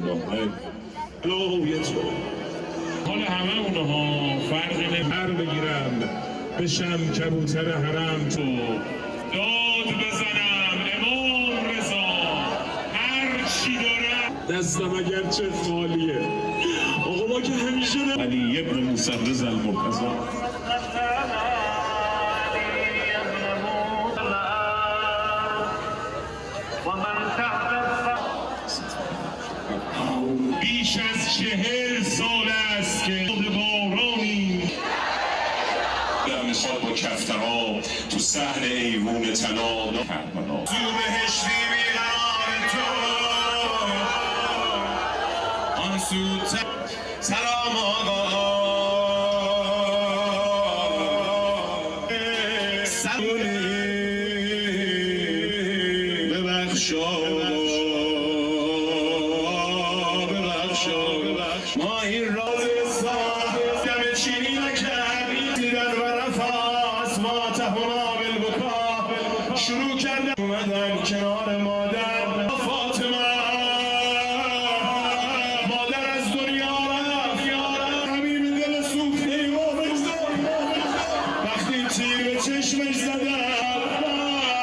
واحد علاوه تو حال همه اونها فرقی نمر بگیرم بشم کبوتر حرم تو داد بزنم امام رضا هر چی دارم دستم اگرچه خالیه آقا ما که همیشه علی ابن موسرز المرتضی بیش از 40 سال است که بارانی در نشاد با کفترها تو صحن ایوون تناب تو بهشتی بیقرار تو آن سود سلام آقا سلام ببخشا ما این راز صاحب دم چینی نکردیم دیدن و نفس ما تهونا بالبکا شروع کردم اومدن کنار مادر فاطمه مادر از دنیا رفت همین دل سوخته وقتی تیر به چشمش زدن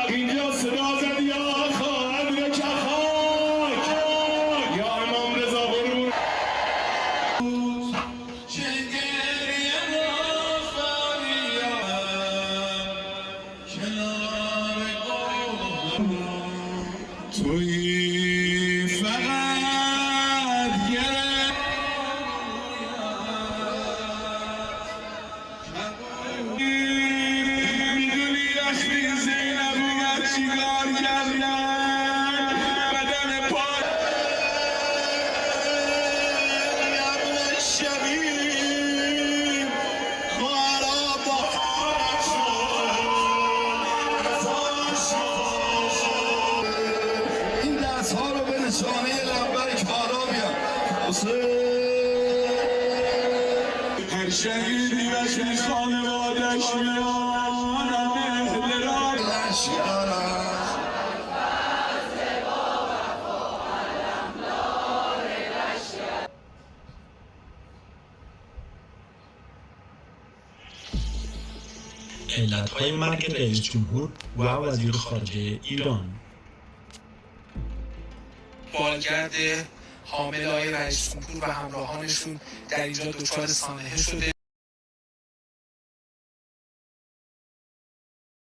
اینجا صدا زد یا خواهد یا خاک یا امام رضا برون توی فقط گرم میدونی وقتی زینب اومد چیکار کردن بدن پای یمن شبیه خواهرها با این دست ها رو به نشانه لبیک بالا بیار هر شهیدی وشی خانوادش میانم اهل را لشکرم علتهای مرگ رئیس جمهور و وزیر خارجه ایران. بالگرد حامل آقای رئیس جمهور و همراهانشون در اینجا دچار سانحه شده.